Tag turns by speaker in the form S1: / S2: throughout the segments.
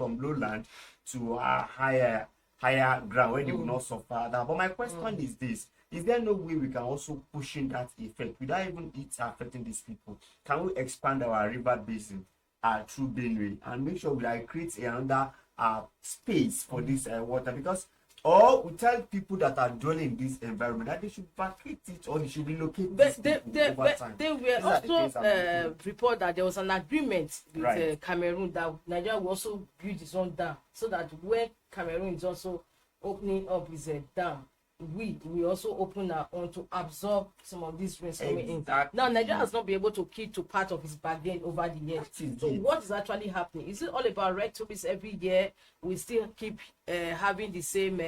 S1: from lowland to higher ground where they will not suffer that. But my question is this: is there no way we can also push in that effect without even it affecting these people? Can we expand our river basin through Benue and make sure we like create another space for this water? Because or we tell people that are dwelling in this environment that they should vacate it or they should relocate over time.
S2: They were also report that there was an agreement with Cameroon that Nigeria will also build its own dam, so that when Cameroon is also opening up his dam, we also open our own to absorb some of these rains coming in. Now Nigeria has not been able to keep to part of his bargain over the years. So what is actually happening? Is it all about rhetoric every year? We still keep having the same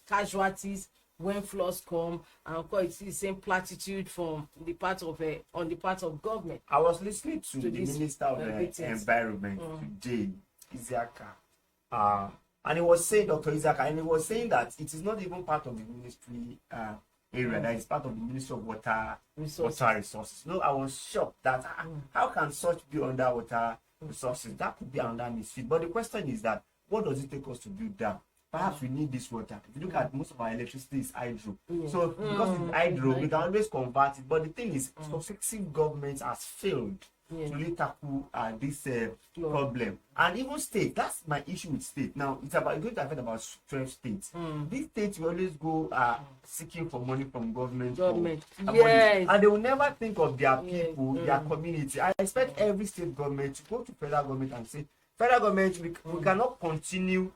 S2: casualties when floods come, and of course it's the same platitude from the part of on the part of government.
S1: I was listening to the Minister of Environment today, Isiaka, and he was saying, Dr. Isaac, and he was saying that it is not even part of the ministry area, that it's part of the Ministry of Water Resources. No, I was shocked that how can such be under water resources? That could be under misfit. But the question is that what does it take us to build that? Perhaps we need this water. If you look at most of our electricity is hydro. So because it's hydro, we can always convert it. But the thing is, successive governments has failed to really tackle this problem. And even state, that's my issue with state. Now, it's going to affect about 12 states. These states will always go seeking for money from government.
S2: Yes.
S1: And they will never think of their people, their community. I expect every state government to go to federal government and say, federal government, we cannot continue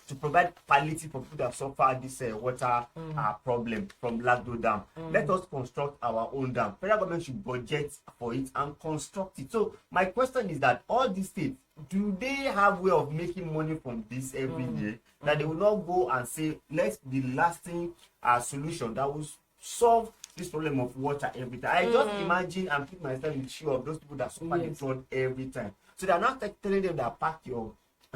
S1: to provide palliative for people that suffer this water problem from Lagdo Dam. Let us construct our own dam. Federal government should budget for it and construct it. So my question is that all these states, do they have way of making money from this every year? That they will not go and say, let's be lasting solution that will solve this problem of water every time. I just imagine and put myself in the shoe of those people that suffer the flood every time. So they are not telling them that pack your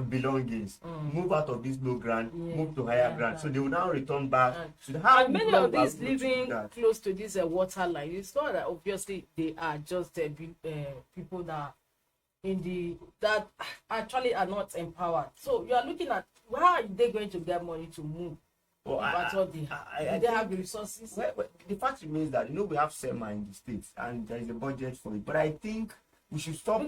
S1: belongings, move out of this low ground, move to higher ground. So they will now return back. So
S2: and many of these living close to this water line, it's not that obviously they are just people that that actually are not empowered. So you are looking at how are they going to get money to move? They have the resources.
S1: Well, the fact remains that we have SEMA in the states and there is a budget for it. But I think we should stop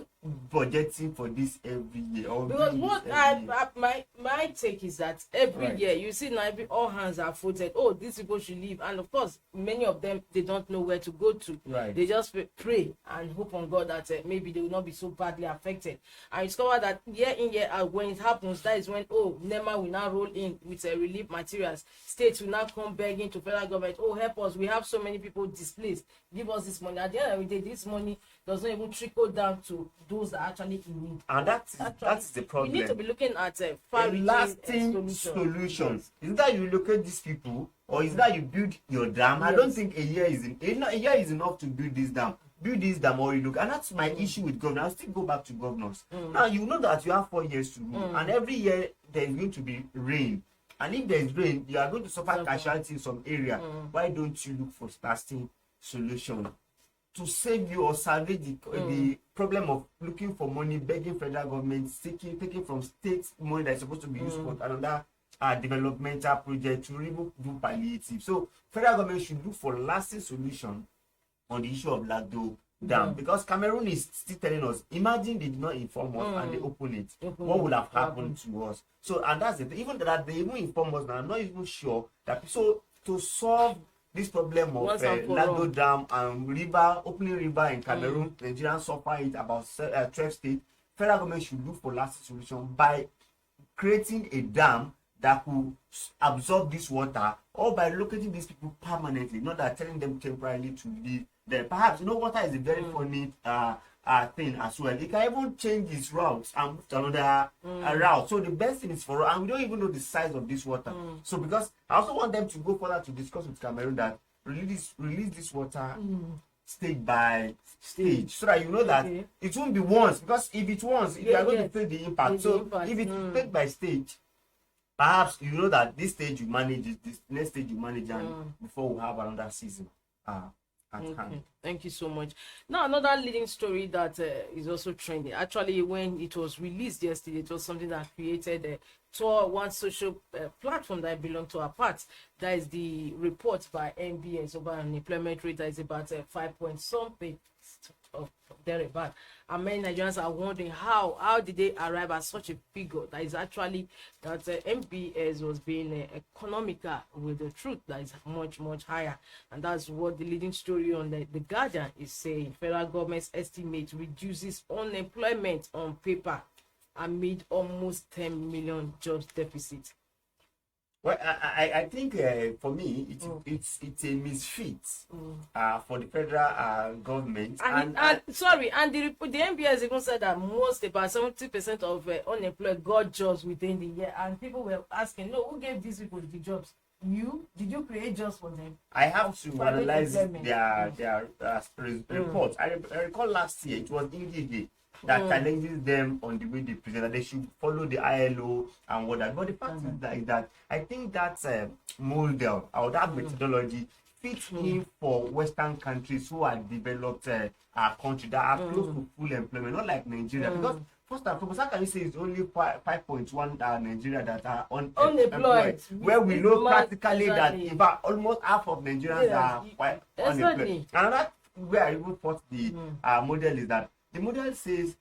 S1: budgeting for this every year.
S2: Because what my take is that every year you see now all hands are voted. Oh, these people should leave, and of course many of them they don't know where to go to. They just pray and hope on God that maybe they will not be so badly affected. I discover that year in year out when it happens, that is when NEMA will now roll in with relief materials. States will now come begging to federal government. Oh, help us! We have so many people displaced. Give us this money. At the end of the day, this money does not even trickle down to those that actually in need.
S1: And that is the problem.
S2: We need to be looking at
S1: lasting solutions. Is that you locate these people, or is that you build your dam? I don't think a year is enough to build this dam. Build this dam or you look, and that's my issue with governors. I'll still go back to governors. Now you know that you have 4 years to rule, and every year there is going to be rain. And if there is rain, you are going to suffer casualty in some area. Why don't you look for lasting solution to save you or salvage the problem of looking for money, begging federal government, taking from state money that is supposed to be used for another developmental project to really do palliative? So federal government should look for lasting solution on the issue of Lagdo Dam, because Cameroon is still telling us, imagine they did not inform us and they open it, what would have happened to us? So, and that's it. Even that they even inform us now, I'm not even sure that so to solve this problem of Lagdo Dam and opening river in Cameroon, Nigerians suffer it about 12 states. Federal government should look for lasting solution by creating a dam that could absorb this water, or by locating these people permanently, not that telling them temporarily to live there. Perhaps water is a very funny thing as well. It can even change its routes and move to another route. So the best thing is for us, and we don't even know the size of this water. So because I also want them to go further to discuss with Cameroon that release this water stage by stage, so that you know that it won't be once, because if it once, you are going to feel the impact. So if it is stage by stage, perhaps you know that this stage you manage it, this next stage you manage, and before we have another season. at hand.
S2: Thank you so much. Now, another leading story that is also trending. Actually, when it was released yesterday, it was something that created one social platform that belonged to our part. That is the report by NBS over unemployment rate that is about 5 point something of thereabout. And many Nigerians are wondering how did they arrive at such a figure that is actually that MBS was being economical with the truth that is much higher, and that's what the leading story on the Guardian is saying. Federal government's estimate reduces unemployment on paper amid almost 10 million jobs deficit.
S1: Well, I think for me it's a misfit for the federal government. And
S2: the NBS even said that about 70% of unemployed got jobs within the year, and people were asking, no, who gave these people the jobs? Did you create jobs for them?
S1: I have to analyze their reports. I recall last year it was India that challenges them on the way they present, that they should follow the ILO and whatnot. But the fact is that I think that model or that methodology fits in for Western countries who are developed countries that are close to full employment, not like Nigeria. Because first and foremost, how can you say it's only 5.1 Nigeria that are unemployed, where we know practically that about almost half of Nigerians are quite unemployed. Another where I even thought the model is that the model says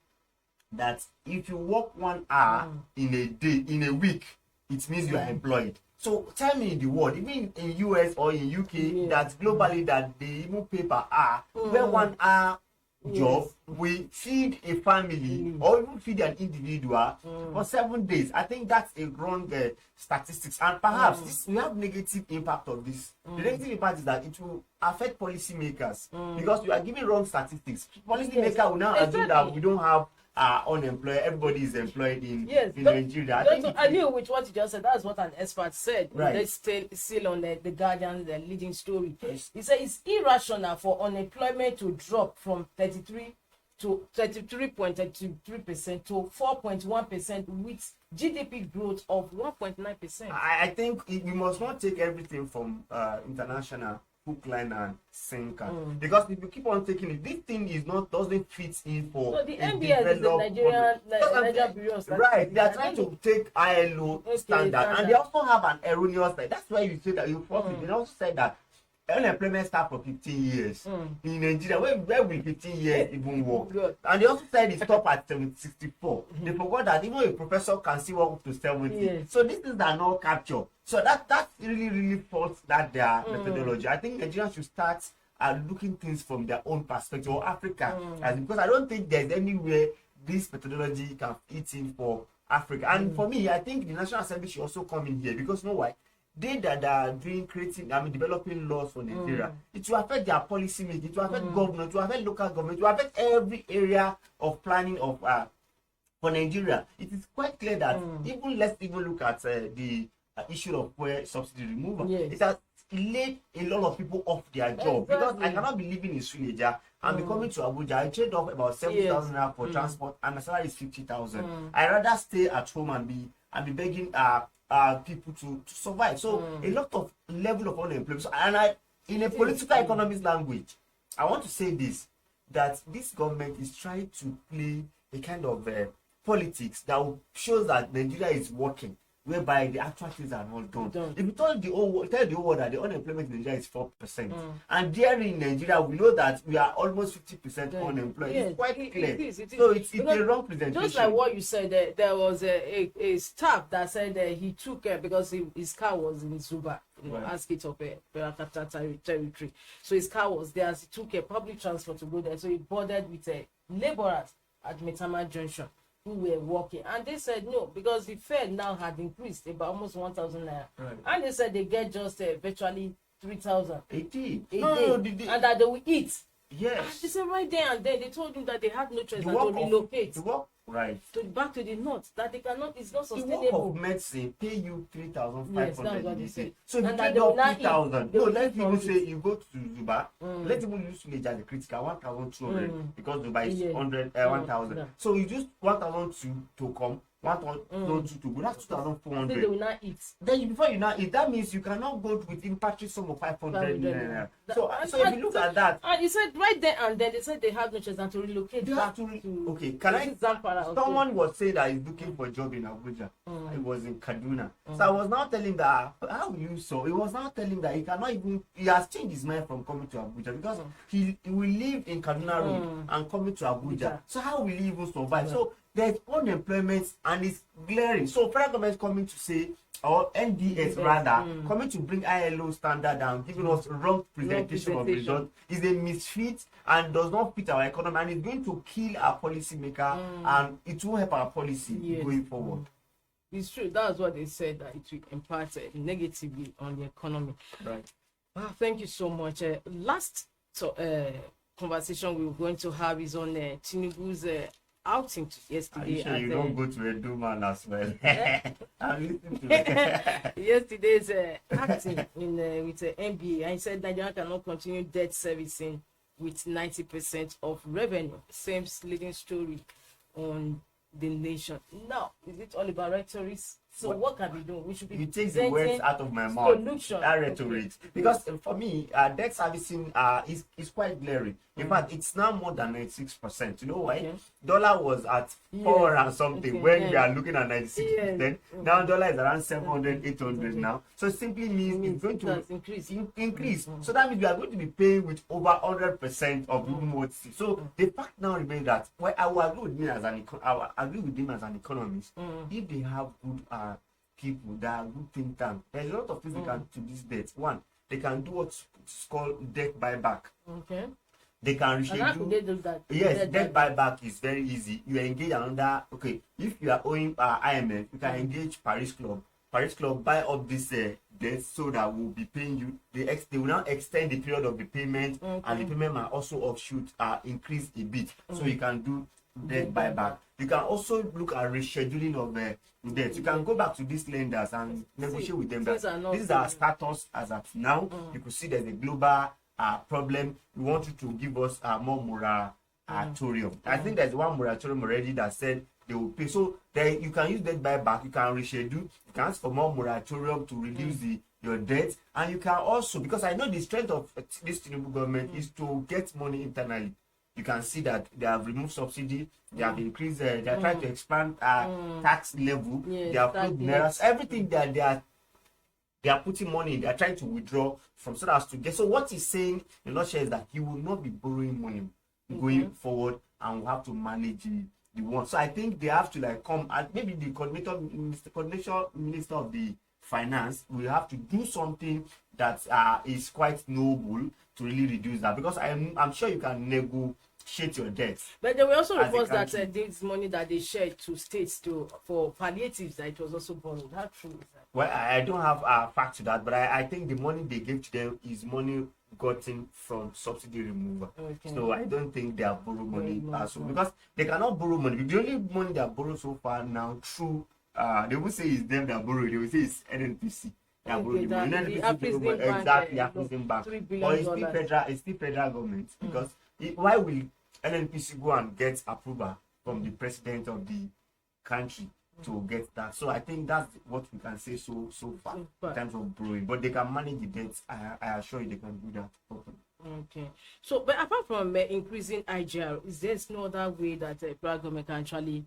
S1: that if you work 1 hour in a day, in a week, it means you are employed. So tell me in the world, even in US or in UK, that globally that they even pay per hour, where 1 hour job we feed a family or even feed an individual for 7 days. I think that's a wrong statistics, and perhaps we have negative impact of this. The negative impact is that it will affect policymakers because you are giving wrong statistics. Policymakers will now assume that we don't have unemployed, everybody is employed in Nigeria.
S2: I knew with what you just said, that's what an expert said.
S1: Right.
S2: Let's still on the Guardian, the leading story. He said it's irrational for unemployment to drop from 33.33% to 4.1% with GDP growth of 1.9%.
S1: I think we must not take everything from international hook, line, and sinker. Because if you keep on taking it, this thing doesn't fit in for
S2: the NBS is the Nigerian Bureau.
S1: Right, they are trying to take ILO standard, and they also have an erroneous. That's why you say that you profit. They also said that unemployment start for 15 years in Nigeria. Where will 15 years even work? And they also said it stop at 64. They forgot that even a professor can still work up to 70. So these things are not captured. So that really faults that their methodology. I think Nigerians should start looking things from their own perspective, or Africa, because I don't think there's anywhere this methodology can fit in for Africa. And for me, I think the National Assembly should also come in here, because you know why? They that are developing laws for Nigeria, it will affect their policy making, it will affect government, it will affect local government, it will affect every area of planning of for Nigeria. It is quite clear that let's look at the issue of fuel subsidy removal. It has laid a lot of people off their job, because I cannot be living in Suleja and be coming to Abuja. I trade off about 70,000 naira for transport, and my salary is 50,000. I rather stay at home and be begging people to survive. So a lot of level of unemployment. And in a political economics language, I want to say this, that this government is trying to play a kind of politics that shows that Nigeria is working, whereby the actual things are not done. If you tell the whole world that the unemployment in Nigeria is 4%, and there in Nigeria we know that we are almost 50% unemployed, it's quite clear. It is. So it's a wrong presentation.
S2: Just like what you said, there was a staff that said he took because his car was in Zuba, outskirts of Capital Territory. So his car was there, as he took a public transport to go there. So he boarded with laborers at Metama Junction who were working, and they said no, because the fare now had increased about almost 1,000 naira, and they said they get just virtually 3,000 a day, and that they will eat.
S1: Yes.
S2: And they said right there and then they told him that they had no choice but to relocate. Back to the north, that they cannot, it's not sustainable.
S1: The work of medicine pay you 3,500.
S2: Yes,
S1: so if you pay up 3,000, let's even say you go to Zuba, let's even use Suleja as a critical 1,200, because Zuba is 1,000. So you use 1,000 to come 1,2 to go. That's
S2: Then
S1: 2,400.
S2: they will not eat.
S1: Then before you now eat, that means you cannot go within patching sum of 500 naira. So if you look at that,
S2: and he said right there and then they said they have no choice than to relocate
S1: they
S2: back
S1: have to.
S2: to
S1: Okay, can I?
S2: Zamfara also.
S1: Someone was saying that he's looking for a job in Abuja. It was in Kaduna. So I was now telling that how will you so? He was now telling that he cannot even. He has changed his mind from coming to Abuja because he will live in Kaduna Road and coming to Abuja. So how will he even survive? So there's unemployment and it's glaring. So federal government coming to say, or NDS rather, coming to bring ILO standard and giving us wrong presentation of results is a misfit and does not fit our economy and it's going to kill our policymaker and it won't help our policy going forward.
S2: It's true. That's what they said, that it will impact negatively on the economy.
S1: Right.
S2: Wow, thank you so much. Last conversation we were going to have is on Tinubu's outing yesterday.
S1: Are you sure you don't go to a doorman as well? I'm listening to it.
S2: Yesterday's acting with the NBA, and he said Nigeria cannot continue debt servicing with 90% of revenue. Same leading story on the nation. Now, is it all about rhetoric? So what can we do? We should be.
S1: You take the words out of my mouth.
S2: Solution.
S1: That rhetoric. Okay. Because for me, debt servicing is quite glaring. In fact, it's now more than 96%. You know why? Okay. Dollar was at 4 and something when we are looking at 96%. Now dollar is around 700, 800 now. So it simply means it's going to increase. So that means we are going to be paying with over 100% of what. So the fact now remains that I will agree with him as an economist. If they have good people that are good think tank, there's a lot of things they can do to this debt. One, they can do what's called debt buyback.
S2: Okay.
S1: They can reschedule. Yes, debt buyback is very easy. You engage another. Okay, if you are owing IMF, you can engage Paris Club. Paris Club buy up this debt so that we'll be paying you. They will now extend the period of the payment, and the payment might also offshoot increase a bit. So you can do debt buyback. You can also look at rescheduling of debt. You can go back to these lenders and negotiate with them. This is our status as of now. You could see there's a global problem. We want you to give us more moratorium. I think there's one moratorium already that said they will pay. So then you can use debt buyback. You can reschedule. You can ask for more moratorium to reduce your debt, and you can also, because I know the strength of this Tinubu government is to get money internally. You can see that they have removed subsidy, they have increased, they are trying to expand tax level, they have put mirrors, everything that they are putting money in, they are trying to withdraw from so as to get. So what he's saying in a nutshell is that he will not be borrowing money going forward and will have to manage the one. So I think they have to come and maybe the coordination minister of the finance will have to do something that is quite noble to really reduce that, because I'm sure you can negotiate your debts. But
S2: there were also reports that this money that they shared to states for palliatives, that it was also borrowed. How true is that?
S1: Well, I don't have a fact to that, but I think the money they gave to them is money gotten from subsidy removal. Okay. So I don't think they have borrowed money because they cannot borrow money. The only money they have borrowed so far now through they will say it's them that borrow. They will say it's NNPC. Exactly, African Bank. Or it's still federal government, because why will NNPC go and get approval from the president of the country to get that? So I think that's what we can say so far in terms of borrowing. But they can manage the debts. I assure you they can do that properly.
S2: Okay. So, but apart from increasing IGR, is there no other way that the government can actually,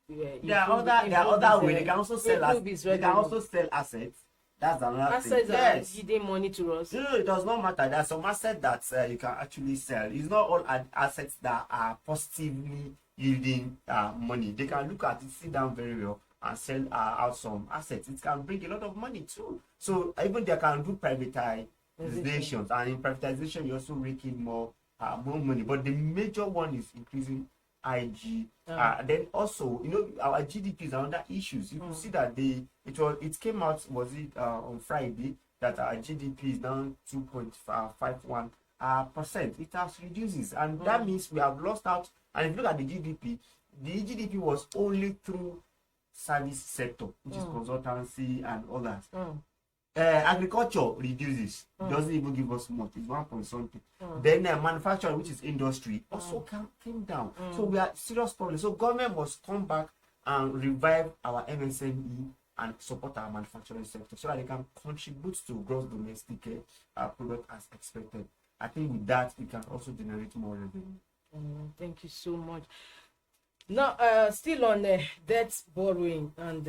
S1: there are other ways. They can also sell assets. They can also sell assets. That's another thing.
S2: Assets are giving money to us.
S1: No, it does not matter. There are some assets that you can actually sell. It's not all assets that are positively yielding money. They can look at it, sit down very well, and sell out some assets. It can bring a lot of money too. So even they can do privatizations, and in privatization you also rake in more money. But the major one is increasing IG. Then also, our GDP is under issues. You can see that it came out, was it on Friday, that our GDP is down 2.51%. It has reduces, and that means we have lost out. And if you look at the GDP was only through service sector, which is consultancy and others. Agriculture reduces, doesn't even give us much, it's 1 point something. Then manufacturing, which is industry, also came down. So we are serious problem. So government must come back revive our MSME and support our manufacturing sector so that they can contribute to gross domestic product as expected. I think with that we can also generate more revenue.
S2: Thank you so much. Now, still on debt borrowing and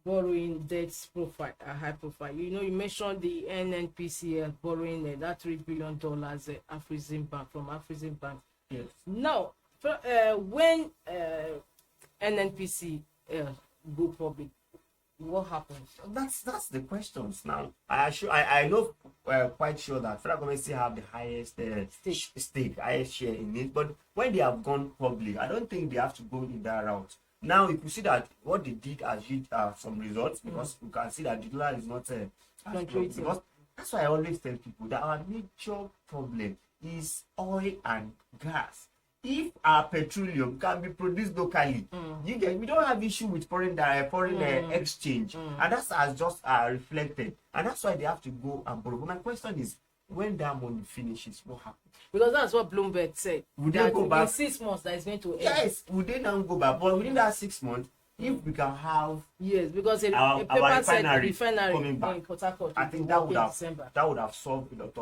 S2: borrowing debt profile, high profile. You mentioned the NNPC borrowing that $3 billion Afrexim Bank from Afrexim Bank.
S1: Yes.
S2: Now, when NNPC go public, what happens?
S1: That's the questions now. I know quite sure that federal government still have the highest highest share in it. But when they have gone public, I don't think they have to go in that route. Now you can see that what they did has yielded some results because you can see that the dollar is not because that's why I always tell people that our major problem is oil and gas. If our petroleum can be produced locally, we don't have issue with foreign exchange, and that's as just reflected, and that's why they have to go and borrow. But my question is, when that money finishes, what happens?
S2: Because that's what Bloomberg said.
S1: Would they go back
S2: in 6 months? That is going to end.
S1: Yes, would they now go back? But within that 6 months, if we can have
S2: because a
S1: our
S2: paper said
S1: refinery
S2: in Port Harcourt,
S1: I think that would have solved a lot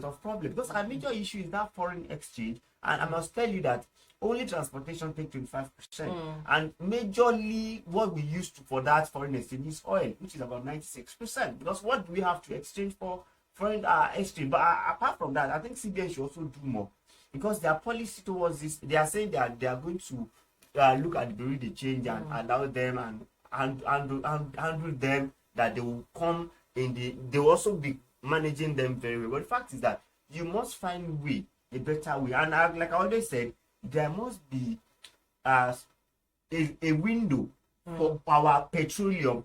S1: of problems, because our major issue is that foreign exchange. And I must tell you that only transportation takes 25%, and majorly what we use for that foreign exchange is oil, which is about 96%. Because what do we have to exchange for foreign exchange? But apart from that, I think CBN should also do more, because their policy towards this, they are saying that they are going to look at the Bureau de change and allow them and handle them, that they will come in they will also be managing them very well. But the fact is that you must find a better way, and like I always said, there must be a window for our petroleum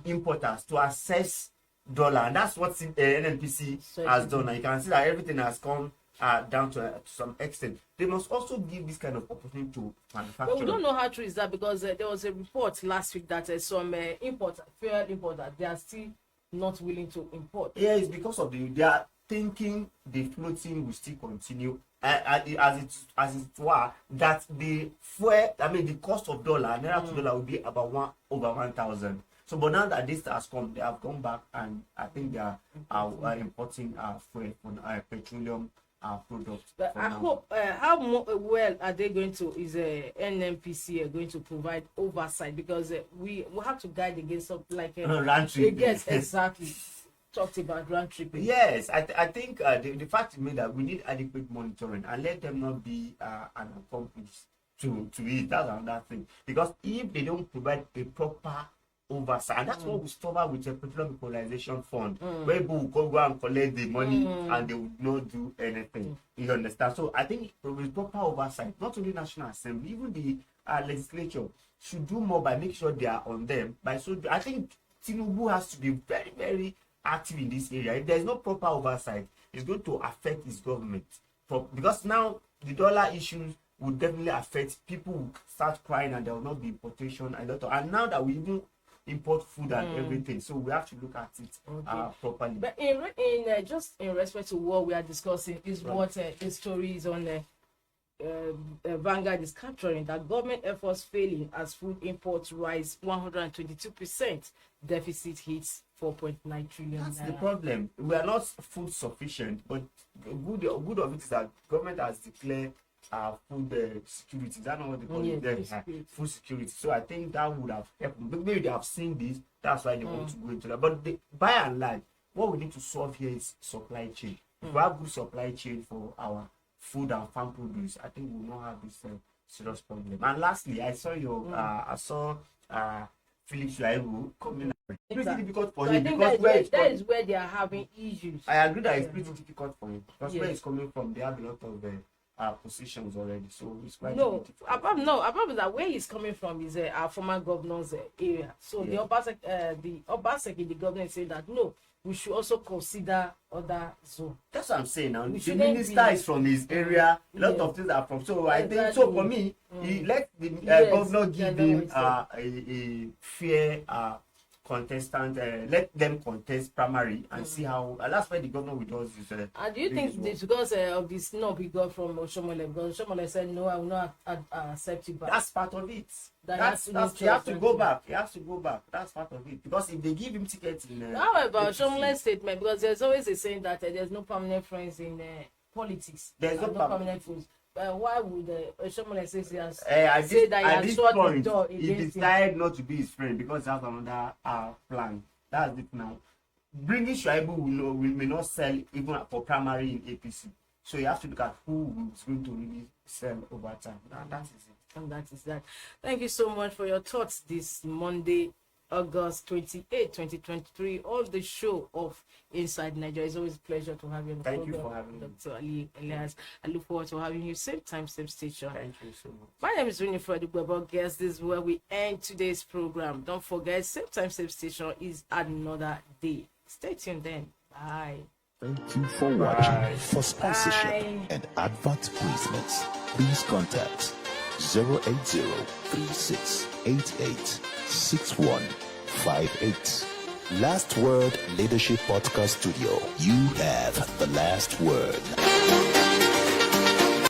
S1: importers to assess dollar, and that's what NNPC has done. And you can see that everything has come down to some extent. They must also give this kind of opportunity to manufacturers.
S2: But we don't know how true is that, because there was a report last week that some fuel importers, they are still not willing to import.
S1: Yeah, it's because of they are thinking the floating will still continue as it were, that the fuel, the cost of dollar, naira to dollar will be about over 1,000. So, but now that this has come, they have gone back, and I think they are importing fuel for petroleum products.
S2: But I hope how well are they going to NNPC going to provide oversight, because we have to guide against something like
S1: round trip.
S2: Yes, exactly. Talked about round tripping.
S1: Yes, I think the fact is that we need adequate monitoring, and let them not be an accomplice to it. That's another thing. Because if they don't provide a proper oversight, and that's what we start with a petroleum equalization fund, where people will go and collect the money and they would not do anything. You understand? So I think with proper oversight, not only National Assembly, even the legislature should do more by making sure they are on them. I think Tinubu has to be very, very active in this area. If there's no proper oversight, it's going to affect his government. Because now the dollar issues will definitely affect people. Will start crying, and there will not be importation and now that we even import food and everything, so we have to look at it properly.
S2: But in just in respect to what we are discussing is what the story is on Vanguard is capturing, that government efforts failing as food imports rise 122%, deficit hits 4.9 trillion.
S1: That's the problem. We are not food sufficient, but good of it is that government has declared food security. That's not what they call it. Food security. So I think that would have helped. Maybe they have seen this. That's why they want to go into that. But by and large, what we need to solve here is supply chain. If we have good supply chain for our food and farm produce, I think we will not have this serious problem. And lastly, I saw Philip Shuaibu coming. It's pretty difficult for him, because
S2: that is where they are having issues.
S1: I agree that it's pretty difficult for him, because where he's coming from, they have a lot of positions already, so it's quite difficult.
S2: Apart that, where he's coming from is our former governor's area. So the Obaseki, the governor, said that no, we should also consider other zones.
S1: That's what I'm saying now. The minister is from his area. A lot of things are from. So I think so. For me, let the governor give him a fair contestant, let them contest primary and see how. That's why the governor with us is.
S2: And do you think it's because of the snub he got from Oshomole? Because Oshomole said, no, I will not accept you back.
S1: That's part of it.
S2: That's
S1: you have to go back. You have to go back. That's part of it. Because if they give him tickets in.
S2: How about Oshomole's statement? Because there's always a saying that there's no permanent friends in politics.
S1: There's no
S2: permanent friends. Why would Oshomole say he has
S1: say
S2: that he has shut the door
S1: he
S2: against
S1: decided not to be his friend because he has another plan. That's it now. Bringing Shuaibu may not sell even for primary in APC. So you have to look at who is going to really sell over time. That is it.
S2: And that is that. Thank you so much for your thoughts this Monday, August 28, 2023, on the show of Inside Nigeria. It's always a pleasure to have you on the program.
S1: Thank you for having me.
S2: Dr. Ali Elias. I look forward to having you same time, same station.
S1: Thank you so much.
S2: My name is Winifred Ugwebo. Guess this is where we end today's program. Don't forget, same time, same station is another day. Stay tuned then. Bye.
S3: Thank you for watching. For sponsorship and advert placements, please contact 080-3688-6158. Last Word Leadership Podcast Studio. You have the last word.